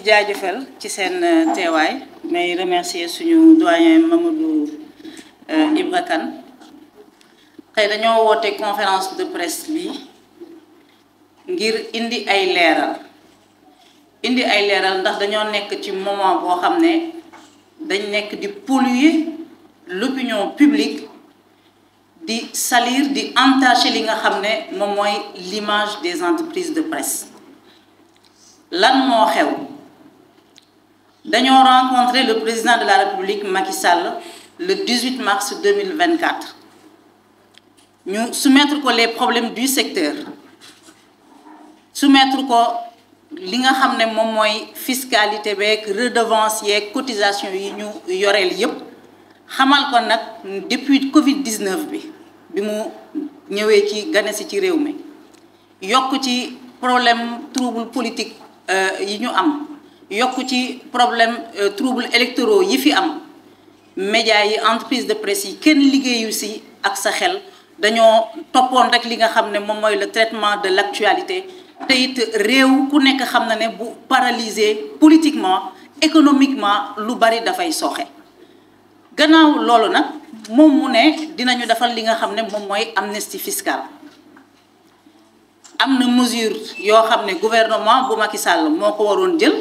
jaajëfal ci seen teewaay may remercier suñu doyen Mamadou Ibra Kane tey dañoo woote conférence de presse bi ngir indi ay leeral ndax dañoo nekk ci moment boo xam ne dañ nekk di polluer l'opinion publique di salir di entacher li nga xam ne moom mooy l'image des entreprises de presse. Lan moo xew dañoo rencontré le président de la République Macky Sall le 18 mars 2024 ñu soumettre ko les problèmes du secteur soumettre ko li nga xam ne moom mooy fiscalité beeg redevance yeeg cotisation yi ñu yoreel yépp xamal ko nag depuis Covid-19 bi mu ñëwee ci ganesi ci réew mi yokk ci problème trouble politique yi ñu am yokk ci problème trouble électoraux yi fi am médias yi entreprise de presse yi kenn liggéeyu si ak sa xel dañoo toppoon rek li nga xam ne moom mooy le traitement de l'actualité te it réew ku nekk xam na ne bu paralysé politiquement économiquement lu bari dafay sooxe gannaaw loolu nag moom mu ne dinañu defal li nga xam ne moom mooy amnistie fiscale am na mesure yoo xam ne gouvernement bu Macky Sall moo ko waroon jël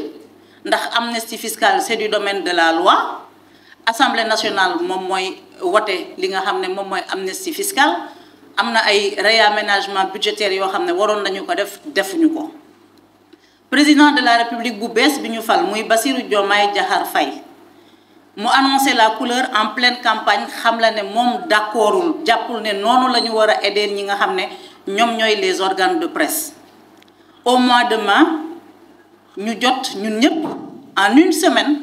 ndax amnistie fiscale c'est du domaine de la loi Assemblée nationale moom mooy wote li nga xam ne moom mooy amnistie fiscale am na ay réaménagement budgétaire yoo xam ne waroon nañu ko defuñu ko président de la République bu bees bi ñu fal muy Bassirou Diomaye Diakhar Faye mu annoncé la couleur en pleine campagne xam la ne moom d'accordul jàppul ne noonu la ñu war a aider ñi nga xam ne ñoom ñooy les organes de presse au mois de mai ñu jot ñun ñëpp en une semaine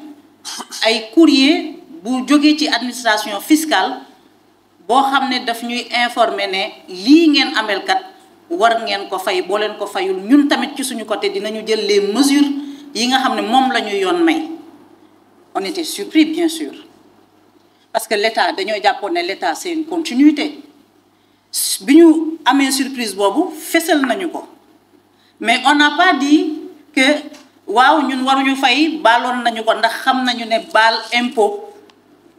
ay courrier bu jógee ci administration fiscale boo xam ne daf ñuy informer ne lii ngeen amelkat war ngeen ko fay boo leen ko fayul ñun tamit ci suñu côté dinañu jël les mesures yi nga xam ne moom la ñu yoon may. On était surpris bien sûr parce que l'État dañoo jàppoon ne l'État c'est une continuité bi ñu amee surprise boobu fesal nañu ko mais on n'a pas dit que waaw ñun waruñu fay baaloon nañu ko ndax xam nañu ne baal impôt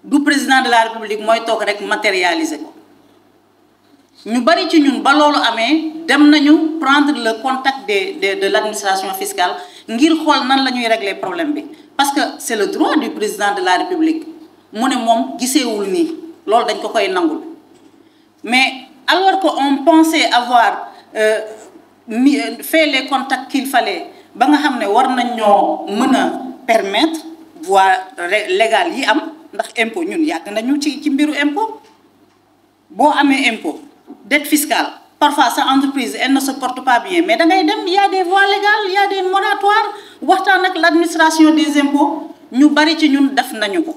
du président de la République mooy toog rek matérialiser ko ñu bari ci ñun ba loolu amee dem nañu prendre le contact de l'administration fiscale ngir xool nan la ñuy régler problème bi parce que c'est le droit du président de la République mu ne moom giseewul nii loolu dañ ko koy nangul mais alors qu'on pensait avoir fait les contacts qu'il fallait ba nga xam ne war nañ ñoo mën a permettre voie légale yi am ndax impôt ñun yàgg nañu ci mbiru impôt boo amee impôt dette fiscale parfois sa entreprise elle ne se porte pas bien mais da ngay dem il y a des voies légales il y a des moratoires waxtaan ak l'administration des impôts ñu bari ci ñun def nañu ko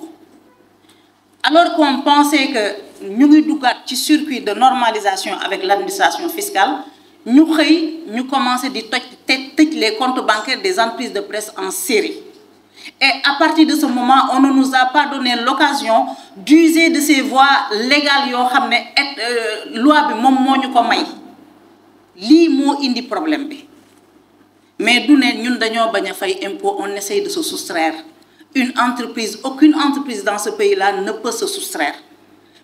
alors qu'on pensait que ñu ngi duggaat ci circuit de normalisation avec l'administration fiscale ñu xëy ñu commencé di tëj les comptes bancaires des entreprises de presse en série et à partir de ce moment on ne nous a pas donné l'occasion d'user de ces voies légales yoo xam ne loi bi moom moo ñu ko may lii moo indi problème bi mais du ne ñun dañoo bañ a fay impôt on essaye de se soustraire aucune entreprise dans ce pays-là ne peut se soustraire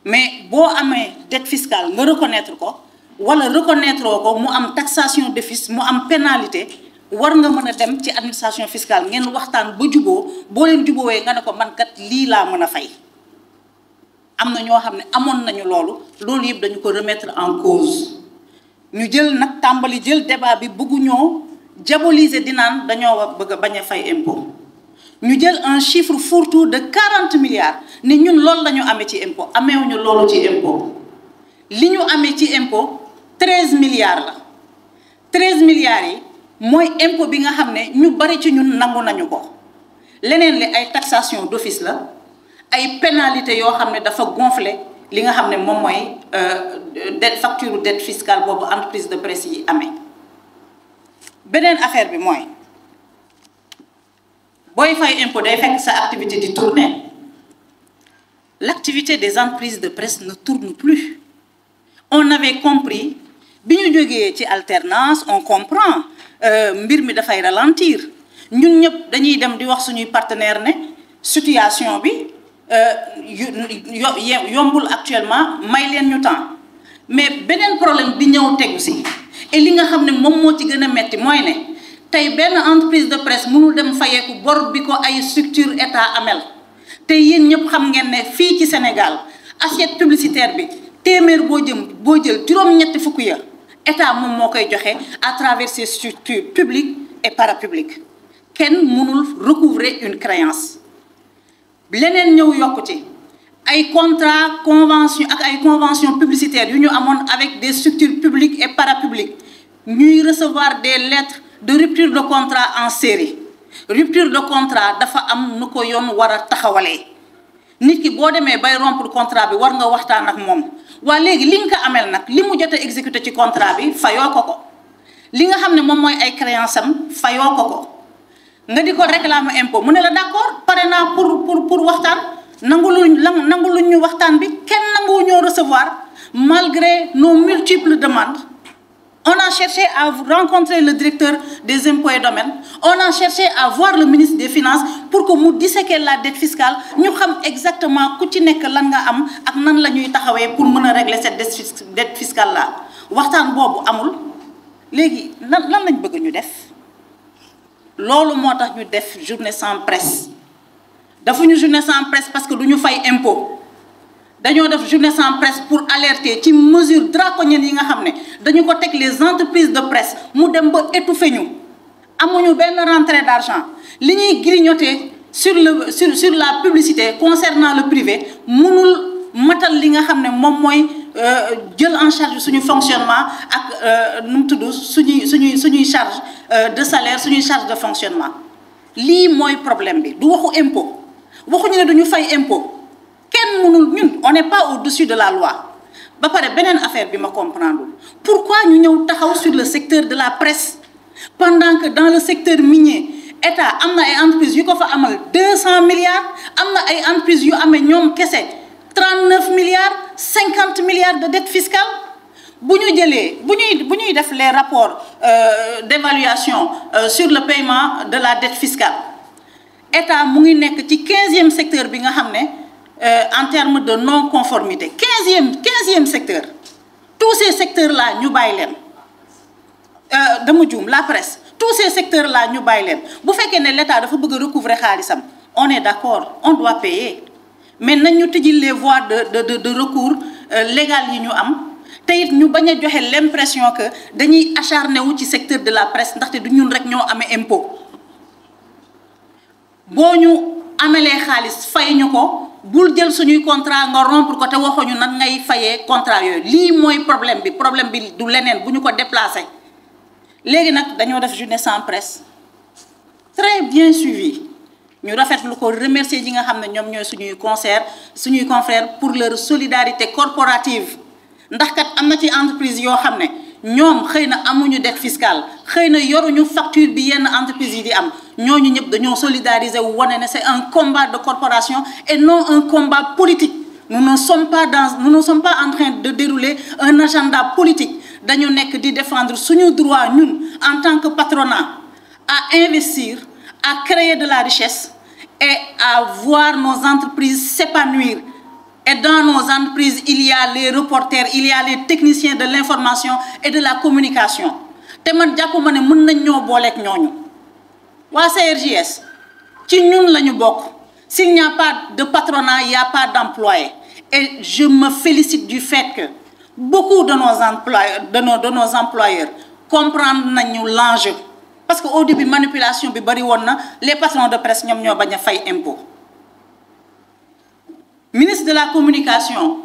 mais boo amee dette fiscale nga reconnaître ko wala reconnaître ko mu am taxation d'office mu am pénalité war nga mën a dem ci administration fiscale ngeen waxtaan ba juboo boo leen juboowee nga ne ko man kat lii laa mën a fay am na ñoo xam ne amoon nañu loolu yëpp dañu ko remettre en cause ñu jël nag tàmbali jël débat bi bëgguñoo diaboliser di naan dañoo bëgg a bañ a fay impôt ñu jël un chiffre fourre-tout de 40 milliards ni ñun loolu la ñu amee ci impôt ameewuñu loolu ci impôt li ñu amee ci impôt 13 milliards la 13 milliards yi mooy impôt bi nga xam ne ñu bari ci ñun nangu nañu ko leneen li ay taxation d'office la ay pénalité yoo xam ne dafa gonfler li nga xam ne moom mooy dette fiscale boobu entreprise de presse yi amee beneen affaire bi mooy booy fay impôt day fekk sa activité di tourner l'activité des entreprises de presse ne tourne plus on avait compris bi ñu jógee ci alternance on comprend mbir mi dafay ralentir ñun ñëpp dañuy dem di wax suñuy partenaire ne situation bi yombul actuellement may leen ñu temps mais beneen problème bi ñëw tegu si et li nga xam ne moom moo ci gën a metti mooy ne tey benn entreprise de presse mënul dem fayeeku bor bi ko ay structure état amel te yéen ñëpp xam ngeen ne fii ci Sénégal assiette publicitaire bi téeméer boo jël juróom-ñetti fukk ya état moom moo koy joxe à travers ses structures publiques et parapubliques kenn mënul recouvrer une créance leneen ñëw yokku ci ay contrat convention ak ay convention publicitaire yu ñu amoon avec des structures publiques et parapubliques ñuy recevoir des lettres de rupture de contrat en série rupture de contrat dafa am nu ko yoon war a taxawalee nit ki boo demee bay rompre contrat bi war nga waxtaan ak moom waa léegi li nga ko amel nag li mu jot a exécuté ci contrat bi fayoo ko li nga xam ne moom mooy ay créance am fayoo ko nga di ko réclamer impôt mu ne la d'accord pare naa pour waxtaan nanguluñ ñu waxtaan bi kenn nanguwu ñoo recevoir malgré nos multiples demandes. On a cherché à rencontrer le directeur des impôts et domaines, on a cherché à voir le ministre des Finances pour que mu disséquer la dette fiscale ñu xam exactement ku ci nekk lan nga am ak nan la ñuy taxawee pour mën a régler cette dette fiscale là waxtaan boobu amul léegi lan lañ bëgg ñu def loolu moo tax ñu def journée sans presse dafuñu journée sans presse parce que du ñu fay impôt dañoo def journée sans presse pour alerter ci mesure draconienne yi nga xam ne dañu ko teg les entreprises de presse mu dem ba étouffer ñu amuñu benn rentrée d'argent li ñuy grignoter sur la publicité concernant le privé mënul matal li nga xam ne moom mooy jël en charge suñu fonctionnement ak nu mu tudd suñuy charge de salaire suñuy charge de fonctionnement lii mooy problème bi du waxu impôt waxuñu ne duñu fay impôt kenn mënul ñun on n'est pas au-dessus de la loi ba pare beneen affaire bi ma comprendre pourquoi ñu ñëw taxaw sur le secteur de la presse pendant que dans le secteur minier état am na ay entreprises yu ko fa amal 200 milliards am na ay entreprises yu amee ñoom kese 39 milliards 50 milliards de dette fiscale bu ñu jëlee bu ñuy def les rapports d'évaluation sur le paiement de la dette fiscale état mu ngi nekk ci 15e secteur bi nga xam ne en termes de non-conformité 15e secteur tous ces secteurs là ñu bàyyi leen dama juum la presse tous ces secteurs là ñu bàyyi leen bu fekkee ne l'État dafa bëgg a recouvrer xaalisam on est d'accord on doit payer mais nañ ñu tëjil les voies de recours légal yi ñu am te it ñu bañ a joxe l'impression que dañuy acharné wu ci secteur de la presse ndaxte du ñun rek ñoo amee impôt boo ñu amelee xaalis fay ñu ko bul jël suñuy contrat nga rompre ko te waxuñu nan ngay fayee contrat yooyu lii mooy problème bi du leneen bu ñu ko déplacé léegi nag dañoo def journée sans presse très bien suivi ñu rafetlu ko remercier ñi nga xam ne ñoom ñooy suñuy confrères pour leur solidarité corporative ndax kat am na ci entreprise yoo xam ne ñoom xëy na amuñu dette fiscale xëy na yoruñu facture bi yenn entreprise yi di am ñooñu ñëpp dañoo solidariser wu wane ne c'est un combat de corporation et non un combat politique nous ne sommes pas en train de dérouler un agenda politique dañu nekk di défendre suñu droit ñun en tant que patronat à investir à créer de la richesse et à voir nos entreprises s'épanouir. Et dans nos entreprises, il y a les reporters, il y a les techniciens de l'information et de la communication. te man jàpp ma ne mën nañ ñoo booleeg ñooñu waa CRJS ci ñun la ñu bokk. S'il n'y a pas de patronat, il n'y a pas d'employés. Et je me félicite du fait que beaucoup de nos employeurs comprennent nañu l'enjeu. Parce qu'au début manipulation bi bari woon na les patrons de presse ñoom ñoo bañ a fay impôt. Ministre de la communication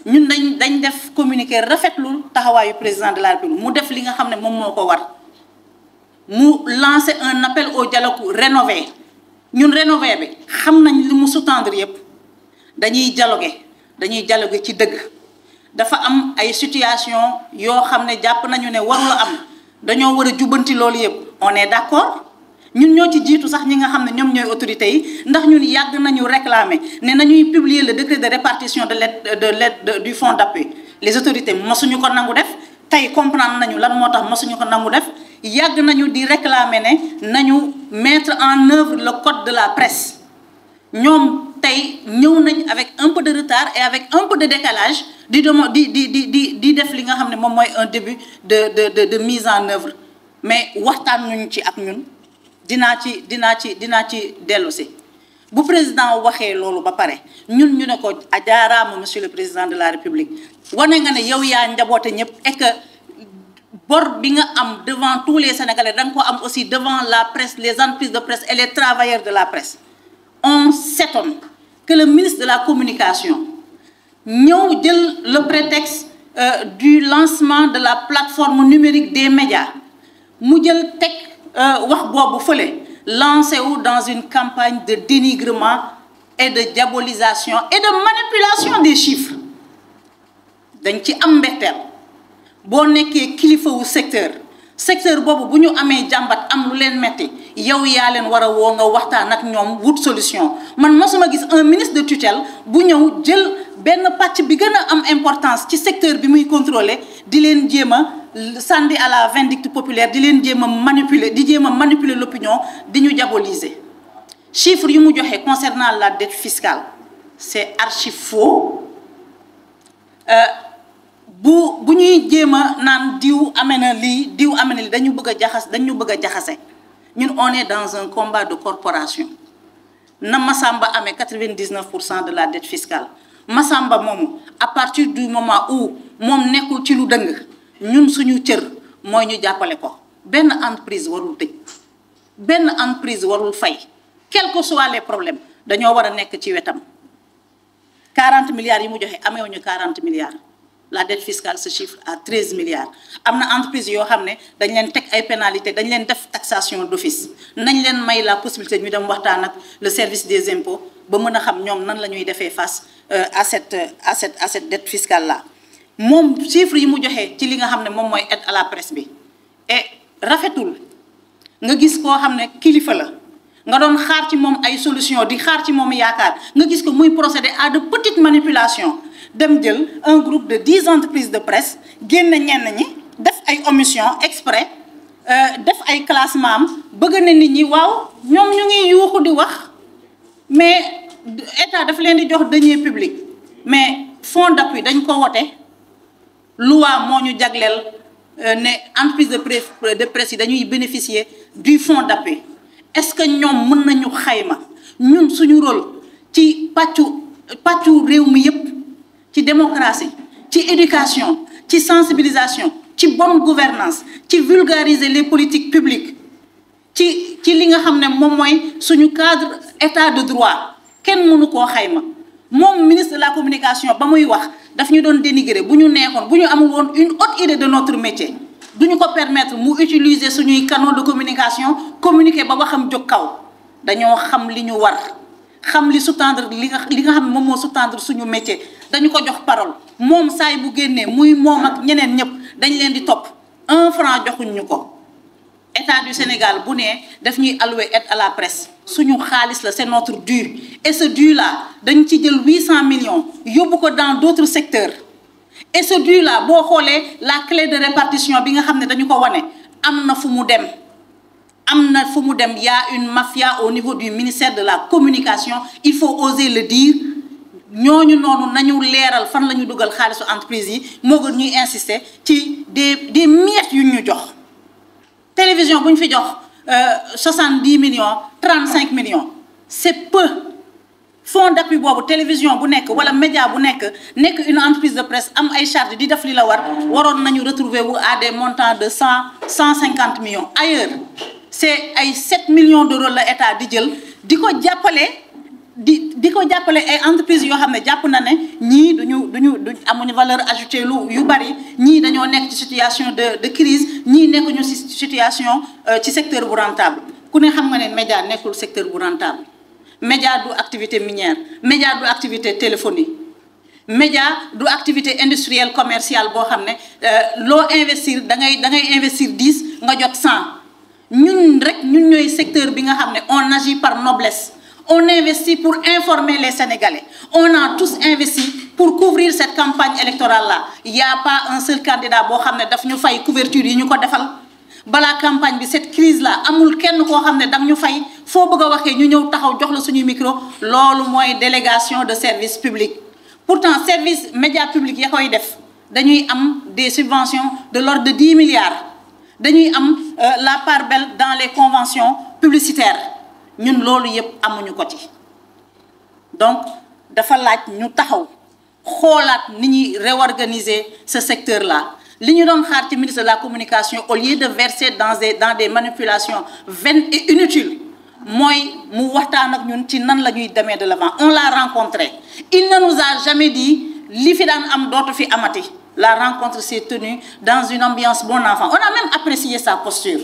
ñun dañ def communiqué rafetlu taxawaayu président de la République mu def li nga xam ne moom moo ko war mu lancer un appel au dialogue rénové ñun rénové bi xam nañ li mu sous-tendre yépp dañuy dialoguer ci dëgg dafa am ay situation yoo xam ne jàpp nañu ne warul am dañoo war a jubbanti loolu yépp on est d'accord ñun ñoo ci jiitu sax ñi nga xam ne ñoom ñooy autorités yi ndax ñun yàgg nañu réclamer ne nañuy publier le décret de répartition de l'aide du fonds d'appui les autorités mosuñu ko nangu def tey comprendre nañu lan moo tax mosuñu ko nangu def yàgg nañu di réclamer ne nañu mettre en œuvre le code de la presse ñoom tey ñëw nañ avec un peu de retard et avec un peu de décalage di def li nga xam ne moom mooy un début de mise en œuvre mais waxtaan nañu ci ak ñun dinaa ci dellu si bu président waxee loolu ba pare ñun ñu ne ko ajaaraama monsieur le président de la république wane nga ne yow yaa njaboote ñëpp et que bor bi nga am devant tous les sénégalais da nga ko am aussi devant la presse les entreprises de presse et les travailleurs de la presse on s'étonne que le ministre de la communication ñëw jël le prétexte du lancement de la plateforme numérique des médias mu jël teg wax boobu fële lancé wu dans une campagne de dénigrement et de diabolisation et de manipulation des chiffres dañ ci am mbetteel boo nekkee kilifa wu secteur boobu bu ñu amee jàmbat am lu leen metti yow yaa leen war a woo nga waxtaan ak ñoom wut solution man mosuma gis un ministre de tutelle bu ñëw jël benn pàcc bi gën a am importance ci secteur bi muy contrôler di leen jéem a sànni à la vindicte populaire di leen jéem a manipuler l'opinion di ñu diaboliser chiffres yu mu joxe concernant la dette fiscale c'est archi faux bu ñuy jéem a naan diw amee na lii dañu bëgg a jaxase ñun on est dans un combat de corporation na Massamba amee 99% de la dette fiscale Massamba moomu à partir du moment où moom nekkul ci lu dëng ñun suñu cër mooy ñu jàppale ko benn entreprise warul tëj benn entreprise warul fay quels que soient les problèmes dañoo war a nekk ci wetam 40 milliards yi mu joxe ameewuñu 40 milliards la dette fiscale se chiffre à 13 milliards am na entreprise yoo xam ne dañ leen teg ay pénalités dañ leen def taxation d'office nañ leen may la possibilité ñu dem waxtaan ak le service des impôts ba mën a xam ñoom nan la ñuy defee face à cette dette fiscale là moom chiffre yi mu joxe ci li nga xam ne moom mooy aide à la presse bi et rafetul nga gis koo xam ne kilifa la nga doon xaar ci moom ay solution di xaar ci moom yaakaar nga gis ko muy procéder à de petites manipulations dem jël un groupe de 10 entreprises de presse génn ñenn ñi def ay omission exprès def ay classement am bëgg na nit ñi waaw ñoom ñu ngi yuuxu di wax mais état daf leen di jox deniers publics mais fonds d'appui dañ ko wote loi moo ñu jagleel ne entreprise de presse yi dañuy bénéficier du fonds d'appui est-ce que ñoom mën nañu xayma ñun suñu rôle ci pàccu réew mi yépp ci démocratie ci éducation ci sensibilisation ci bonne gouvernance ci vulgariser les politiques publiques ci li nga xam ne moom mooy suñu cadre état de droit kenn mënu koo xayma moom ministre de la communication ba muy wax daf ñu doon dénigrer bu ñu neexoon bu ñu amul woon une haute idée de notre métier duñu ko permettre mu utiliser suñuy canaux de communication communiquer ba waxam jóg kaw dañoo xam li ñu war xam li sous-tendre li nga xam ne moom moo sous-tendre suñu métier dañu ko jox parole moom saay bu génnee muy moom ak ñeneen ñëpp dañ leen di topp 1 franc joxuñ ñu ko état du Sénégal bu ne daf ñuy allouer aide à la presse suñu xaalis la c'est notre dû et ce dû là dañ ci jël 800 millions yóbbu ko dans d'autres secteurs et ce dû là boo xoolee la clé de répartition bi nga xam ne dañu ko wane am na fu mu dem y a une mafia au niveau du ministère de la communication il faut oser le dire ñooñu noonu nañu leeral fan la ñu dugal xaalisu entreprise yi moo gën ñuy insister ci des miettes yu ñu jox télévision bu ñu fi jox 70 millions 35 millions c'est peu fonds d'appui boobu télévision bu nekk wala média bu nekk une entreprise de presse am ay charges di def li la waroon nañu retrouver wu à des montants de 150 millions ailleurs c'est ay 7 millions d'euros la état di jël di ko jàppale ay entreprises yoo xam ne jàpp na ne ñii duñu amuñu valeur ajoutée yu bari ñii dañoo nekk ci situation de crise ñii nekkuñu ci situation ci secteur bu rentable ku ne xam nga ne média nekkul secteur bu rentable média du activité minière média du activité téléphonie média du activité industrielle commerciale boo xam ne loo investir da ngay investir 10 nga jot 100 ñun ñooy secteur bi nga xam ne on agit par noblesse on investit pour informer les Sénégalais on a tous investi pour couvrir cette campagne électorale là il y a pas un seul candidat boo xam ne daf ñu fay couverture yi ñu ko defal balaa campagne bi cette crise là amul kenn koo xam ne danga ñu fay foo bëgg a waxee ñu ñëw taxaw jox la suñuy micro loolu mooy délégation de service public. Pourtant service média public ya koy def dañuy am des subventions de l'ordre de 10 milliards dañuy am la part belle dans les conventions publicitaires ñun loolu yëpp amuñu ko ci. Donc dafa laaj ñu taxaw xoolaat ni ñuy réorganiser ce secteur là li ñu doon xaar ci ministre de la communication au lieu de verser dans des manipulations vaines et inutiles mooy mu waxtaan ak ñun ci nan la ñuy demee de l'avant. On l'a rencontré, il ne nous a jamais dit li fi daan am dootu fi amati. La rencontre s'est tenue dans une ambiance bon enfant. On a même apprécié sa posture.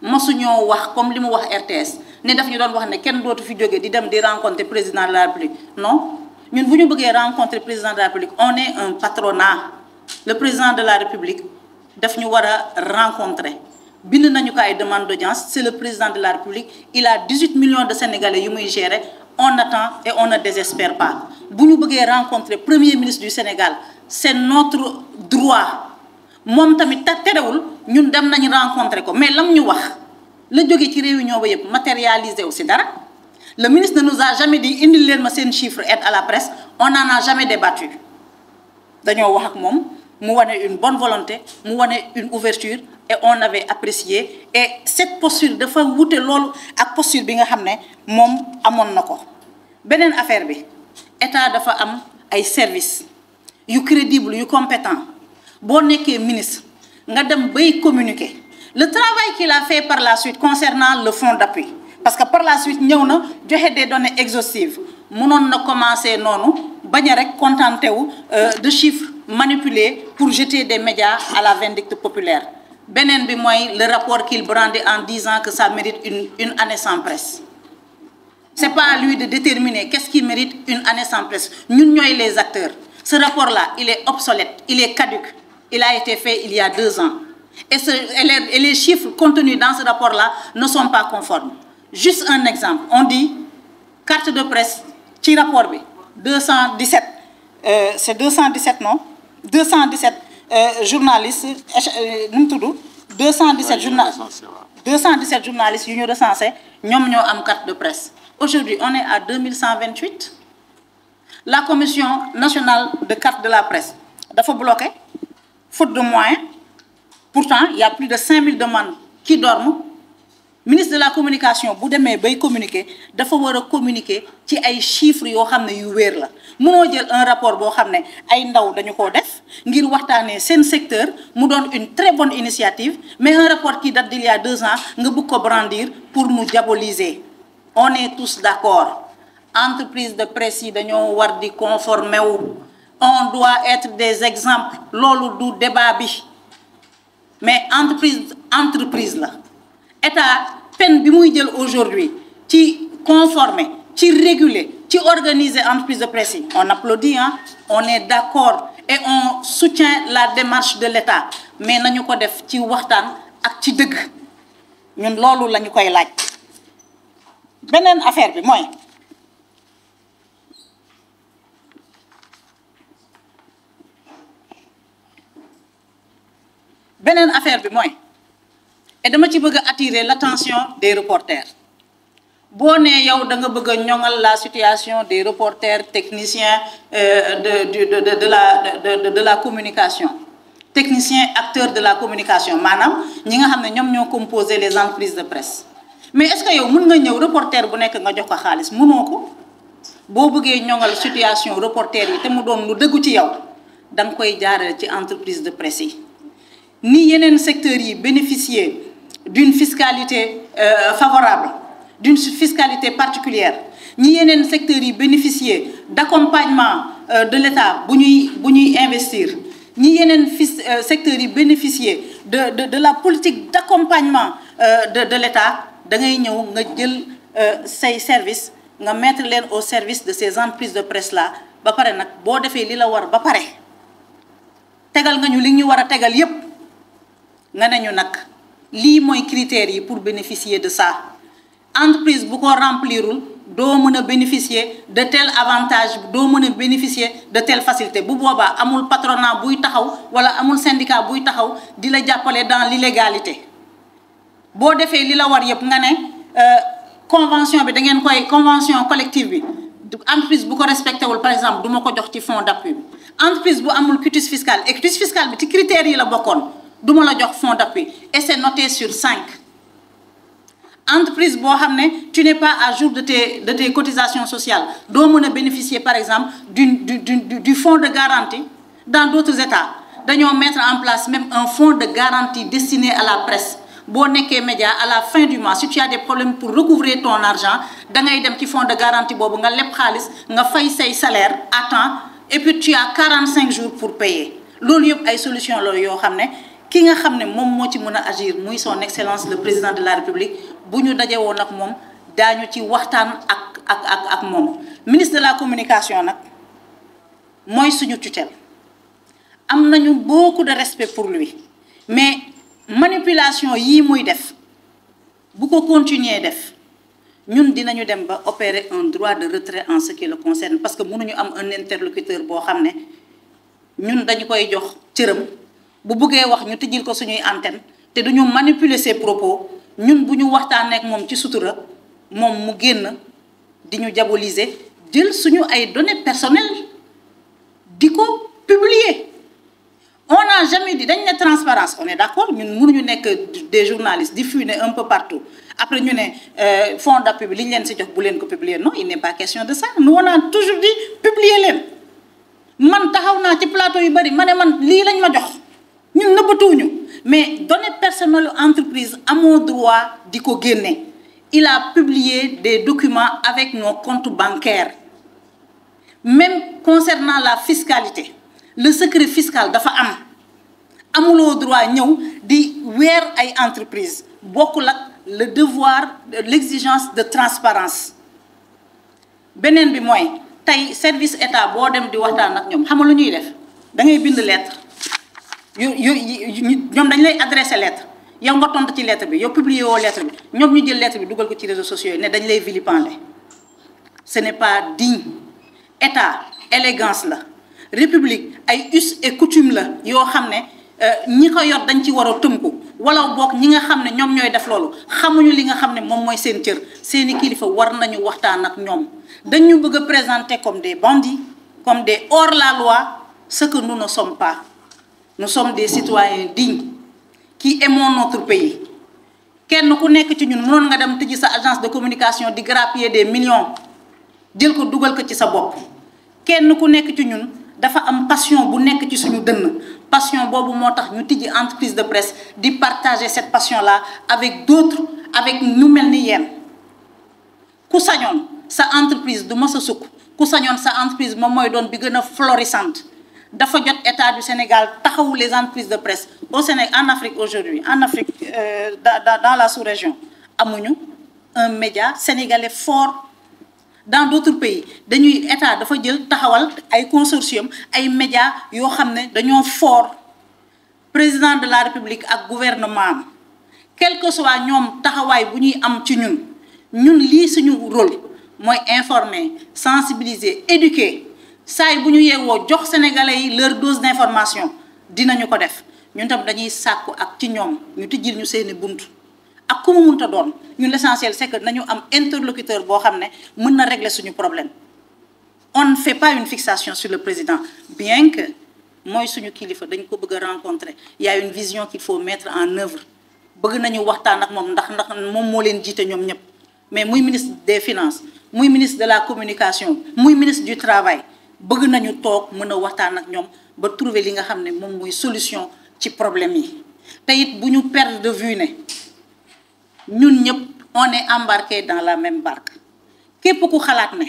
mosuñoo wax comme li mu wax RTS ne daf ñu doon wax ne kenn dootu fi jóge di dem di rencontrer président de la République. Non, ñun bu ñu bëggee rencontrer président de la République on est un patronat. Le président de la République daf ñu war a rencontrer bind nañu ko ay demande d'audience. C'est le président de la République, il a 18 millions de Sénégalais yu muy gérer. On attend et on ne désespère pas. Bu ñu bëggee rencontrer premier ministre du Sénégal c'est notre droit. moom tamit terewul ñun dem nañu rencontrer ko mais lam ñu wax la jóge ci réunion ba yëpp matérialisé aussi dara. Le ministre ne nous a jamais dit indil leen ma seen chiffre aide à la presse. On n'en a jamais débattu. dañoo wax ak moom mu wane une bonne volonté mu wane une ouverture et on avait apprécié. Et cette posture dafa wute loolu ak posture bi nga xam ne moom amoon na ko. beneen affaire bi état dafa am ay services yu crédible yu compétent. boo nekkee ministre nga dem bay communiquer le travail qu'il a fait par la suite concernant le fonds d'appui parce que par la suite ñëw na joxe des données exhaustives mënoon na commencer noonu bañ a rek contenté wu de chiffres manipulés pour jeter des médias à la vindicte populaire. beneen bi mooy le rapport qu'il brandit en disant que ça mérite une année sans presse. C'est pas à lui de déterminer qu'est-ce qui mérite une année sans presse. Ñun ñooy les acteurs. Ce rapport-là il est obsolète, il est caduc. Il a été fait il y a 2 ans. Et les chiffres contenus dans ce rapport-là ne sont pas conformes. Juste un exemple. On dit, carte de presse, ci rapport bi, 217, c'est 217 non 217 journalistes, 217 journalistes yu ñu recensé, ñoom ñoo am carte de presse. Aujourd'hui, on est à 2128. La Commission nationale de carte de la presse dafa bloqué. Faute de moyens, pourtant il y a plus de 5000 demandes qui dorment. Ministre de la communication bu demee bay communiquer dafa war a communiquer ci ay chiffres yoo xam ne yu wéer la. Mënoo jël un rapport boo xam ne ay ndaw dañu koo def ngir waxtaanee seen secteur mu doon une très bonne initiative mais un rapport qui date d'il y a 2 ans nga bëgg ko brandir pour nous diaboliser. On est tous d'accord. Entreprise de presse yi dañoo war di conformer wu. On doit être des exemples loolu du débat bi mais entreprise la état peine bi muy jël aujourd'hui ci conformer ci réguler ci organiser entreprise de presse yi on applaudit on est d'accord et on soutient la démarche de l'état mais nañu ko def ci waxtaan ak ci dëgg ñun loolu lañu koy laaj. beneen affaire bi mooy et dama ci bëgg a attirer l'attention des reporters boo nee yow da nga bëgg a ñoŋal la situation des reporters techniciens de la communication techniciens acteurs de la communication maanaam ñi nga xam ne ñoom ñoo composer les entreprises de presse. Mais est-ce que yow mën nga ñëw reporter bu nekk nga jox ko xaalis mënoo ko boo bëggee ñoŋal situation reporter yi te mu doon lu dëggu ci yow da nga koy jaarale ci entreprise de presse yi. Ni yeneen secteurs yi bénéficier d'une fiscalité favorable d'une fiscalité particulière ñi yeneen secteurs yi bénéficier d'accompagnement de l'État bu ñuy investir ñi yeneen secteurs yi bénéficier de la politique d'accompagnement de l'État da ngay ñëw nga jël say services nga mettre leen au service de ces entreprises de presse là ba pare nag boo defee li la war ba pare tegal nga ñu li ñu war a tegal yépp nga ne ñu nag lii mooy critères yi pour bénéficier de ça entreprise bu ko remplirul doo mën a bénéficier de tel avantage doo mën a bénéficier de telle facilité bu boobaa amul patronat buy taxaw wala amul syndicat buy taxaw di la jàppale dans l'illégalité boo defee li la war yëpp nga ne convention bi da ngeen koy convention collective bi entreprise bu ko respecté wul par exemple du ma ko jox ci fonds d'appui bi entreprise bu amul quitus fiscal et quitus fiscal bi ci critères yi la bokkoon du ma la jox fonds d'appui et c'est noté sur 5 entreprise boo xam ne tu n'es pas à jour de tes cotisations sociales doo mën a bénéficier par exemple du fonds de garantie dans d'autres États dañoo mettre en place même un fonds de garantie destiné à la presse boo nekkee média à la fin du mois si tu as des problèmes pour recouvrer ton argent da ngay dem ci fonds de garantie boobu nga leb xaalis nga fay say salaire à temps et puis tu as 45 jours pour payer loolu yëpp ay solution loolu yoo xam ne ki nga xam ne moom moo ci mën a agir muy son excellence le président de la république bu ñu daje woon ak moom daañu ci waxtaan ak moom ministre de la communication nag mooy suñu tutelle am nañu beaucoup de respect pour lui mais manipulation yii muy def bu ko continuer def ñun dinañu dem ba opérer un droit de retrait en ce qui le concerne parce que mënuñu am un interlocuteur boo xam ne ñun dañu koy jox cëram bu bëggee wax ñu tëjil ko suñuy antenne te duñu manipuler ses propos ñun bu ñu waxtaanee ak moom ci sutura moom mu génn di ñu diaboliser jël suñu ay données personnelles di ko publier. On n'a jamais dit dañ ne transparence on est d'accord ñun mënuñu nekk des journalistes diffuser un peu partout après ñu ne fonds d'appui bi li ñu leen si jox bu leen ko publier non il n'est pas question de ça nous on a toujours dit publier leen man taxaw naa ci plateau yu bari ma ne man lii lañ ma jox ñun nëbbatuwuñu mais données personnelles entreprise amoo droit di ko génne il a publié des documents avec nos comptes bancaires même concernant la fiscalité le secret fiscal dafa amuloo droit ñëw di weer ay entreprise bokkul ak le devoir l'exigence de transparence beneen bi mooy tey service état boo dem di waxtaan ak ñoom xam nga lu ñuy def da ngay bind lettre ñoom dañ lay adresser lettre yow nga tontu ci lettre bi yow publier woo lettre bi ñoom ñu jël lettre bi dugal ko ci réseaux sociaux yi ne dañ lay vilipender ce n'est pas digne état élégance la république ay us et coutume la yoo xam ne ñi ko yor dañ ci war a tënku wala boog ñi nga xam ne ñoom ñooy def loolu xamuñu li nga xam ne moom mooy seen cër seeni kilifa war nañu waxtaan ak ñoom dañu bëgg a présenter comme des bandits comme des hors-la-loi ce que nous ne sommes pas nous sommes des citoyens dignes qui aimons notre pays kenn ku nekk ci ñun mënoon nga dem tëji sa agence de communication di grappiller des millions jël ko dugal ko ci sa bopp kenn ku nekk ci ñun dafa am passion bu nekk ci suñu dënn passion boobu moo tax ñu tijji entreprise de presse di partager cette passion là avec d'autres avec ñu mel ni yéen ku sañoon sa entreprise du mës a sukk ku sañoon sa entreprise moom mooy doon bi gën a florissante dafa jot état du Sénégal taxawu les entreprises de presse au Sénégal en Afrique aujourd'hui en Afrique dans la sous-région amuñu un média sénégalais fort. Dans d'autres pays dañuy état dafa jël taxawal ay consortium ay médias yoo xam ne dañoo fort président de la république ak gouvernement am quel que soit ñoom taxawaay bu ñuy am ci ñun lii suñu rôle mooy informer sensibiliser éduquer saay bu ñu yeewoo jox sénégalais yi leur dose d'information dinañu ko def ñun tam dañuy sàkku ak ci ñoom ñu tijjil ñu seeni bunt ak ku mu mënta doon ñun l'essentiel c'est que nañu am interlocuteur boo xam ne mën na régler suñu problème on ne fait pas une fixation sur le président bien que mooy suñu kilifa dañ ko bëgg a rencontrer il y a une vision qu'il faut mettre en œuvre bëgg nañu waxtaan ak moom ndax moom moo leen jiite ñoom ñëpp mais muy ministre des finances muy ministre de la communication muy ministre du travail bëgg nañu toog mën a waxtaan ak ñoom ba trouver li nga xam ne moom mooy solution ci problème yi te it bu ñu perdre de vue ne ñun ñëpp on est embarqué dans la même barque képp ku xalaat ne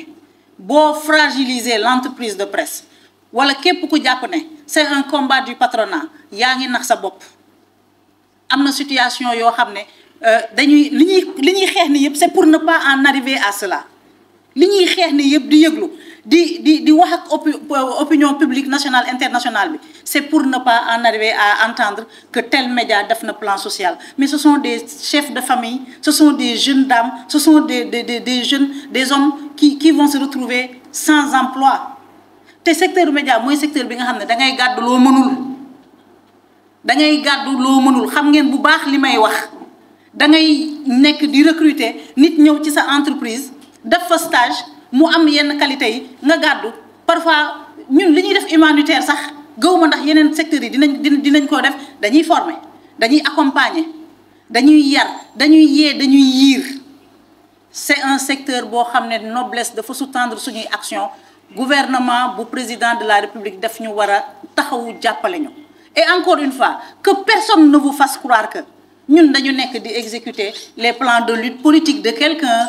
boo fragiliser l'entreprise de presse wala képp ku jàpp ne c'est un combat du patronat yaa ngi nax sa bopp am na situation yoo xam ne dañuy li ñuy xeex ni yëpp c'est pour ne pas en arriver à cela li ñuy xeex ni yëpp di yëglu di wax ak opinion publique nationale internationale bi c'est pour ne pas en arriver à entendre que tel média def na plan social mais ce sont des chefs de famille ce sont des jeunes dames ce sont des jeunes des hommes qui vont se retrouver sans emploi te secteur média mooy secteur bi nga xam ne da ngay gàddu loo mënul xam ngeen bu baax li may wax da ngay nekk di recruter nit ñëw ci sa entreprise def fa stage mu am yenn qualité yi nga gàddu parfois ñun li ñuy def humanitaire sax gëwuma ndax yeneen secteurs yi dinañ ko def. dañuy former dañuy accompagner dañuy yar dañuy yee dañuy yiir c'est un secteur boo xam ne noblesse dafa sous-tendre suñuy action gouvernement bu président de la République daf ñu war a taxawu jàppale ñu. et encore une fois que personne ne vous fasse croire que ñun dañu nekk di exécuter les plans de lutte politique de quelqu'un.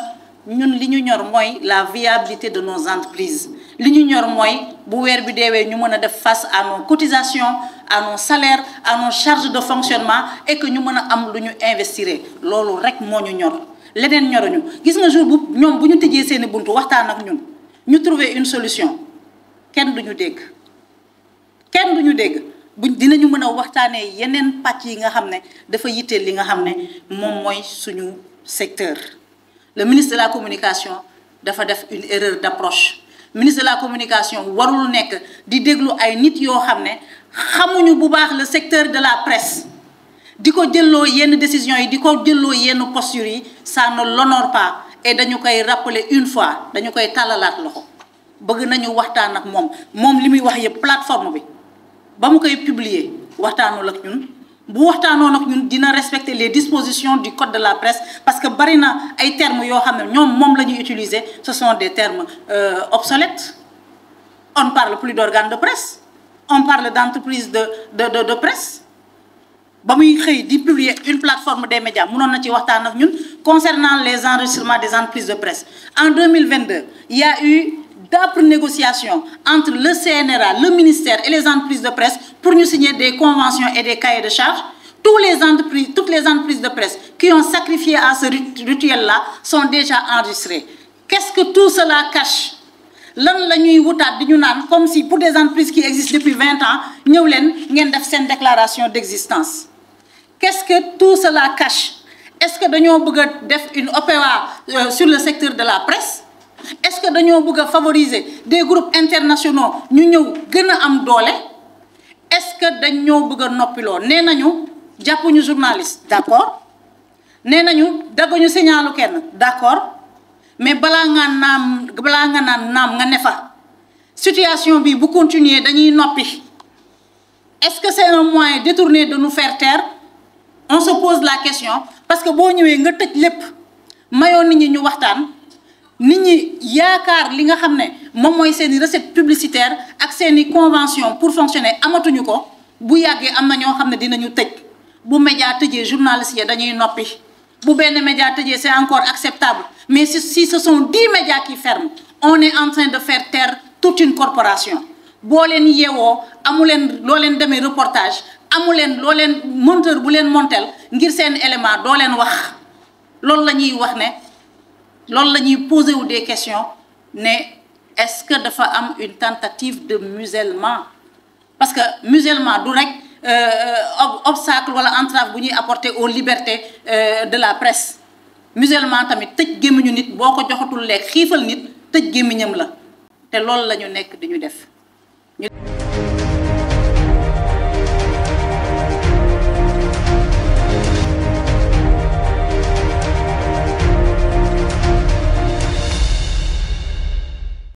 ñun li ñu ñor mooy la viabilité de nos entreprises li ñu ñor mooy bu weer bi deewee ñu mën a def face à nos cotisations à nos salaires à nos charges de fonctionnement et que ñu mën a am lu ñu investir loolu rek moo ñu ñor leneen ñoruñu gis nga jour bu ñoom bu ñu tëjee seeni buntu waxtaan ak ñun ñu trouver une solution kenn duñu dégg buñ dinañu mën a waxtaanee yeneen pàcc yi nga xam ne dafa yitteel li nga xam ne moom mooy suñu secteur. Le ministre de la communication dafa def une erreur d'approche ministre de la communication warul nekk di déglu ay nit yoo xam ne xamuñu bu baax le secteur de la presse di ko jëlloo yenn décisions yi di ko jëlloo yenn postures yi ça ne l'honore pas et dañu koy rappeler une fois dañu koy tàllalaat loxo bëgg nañu waxtaan ak moom li muy wax yëpp plateforme bi ba mu koy publier waxtaanul ak ñun. bu waxtaanoon ak ñun dina respecter les dispositions du code de la presse parce que bari na ay termes yoo xam ne ñoom moom la ñuy utiliser ce sont des termes obsolètes on ne parle plus d'organes de presse on parle d'entreprise de presse ba muy xëy di publier une plateforme des médias mënoon na ci waxtaan ak ñun concernant les enregistrements des entreprises de presse en 2022 il y a eu d'âpres négociations entre le CNRA, le ministère et les entreprises de presse pour nous signer des conventions et des cahiers de charges. Toutes les entreprises de presse qui ont sacrifié à ce rituel-là sont déjà enregistrées. Qu'est-ce que tout cela cache? Lan la ñuy wutaat di ñu naan comme si pour des entreprises qui existent depuis 20 ans ñëw leen ngeen def seen déclaration d'existence. Qu'est-ce que tout cela cache? Est-ce que dañoo bëgg a def une OPA sur le secteur de la presse? Est-ce que dañoo bëgg a favoriser des groupes internationaux ñu ñëw gën a am doole? Est-ce que dañoo bëgg a noppiloo nee nañu jàppuñu journaliste d'accord nee nañu dagguñu signalu kenn d'accord mais balaa nga naan naam nga ne fa situation bi bu continuer dañuy noppi. Est-ce que c'est un moyen détourné de nous faire taire? On se pose la question parce que boo ñëwee nga tëj lépp mayoo nit ñi ñu waxtaan. nit ñi yaakaar li nga xam ne moom mooy seeni recette publicitaire ak seeni convention pour fonctionner amatuñu ko bu yàggee am na ñoo xam ne dinañu tëj bu média tëjee journalistes yi dañuy noppi bu benn média tëjee c'est encore acceptable mais si ce sont 10 médias qui ferment on est en train de faire taire toute une corporation boo leen yeewoo amu leen loo leen demee reportage amu leen loo leen monteur bu leen montel ngir seen élément doo leen wax loolu la ñuy wax ne loolu la ñuy poser wu des questions ne est-ce que dafa am une tentative de musellement parce que musellement du rek obstacle wala entrave bu ñuy apporter aux libertés de la presse musellement tamit tëj gémmiñu nit boo ko joxatul lekk xiifal nit tëj gémmiñam la te loolu la ñu nekk di ñu def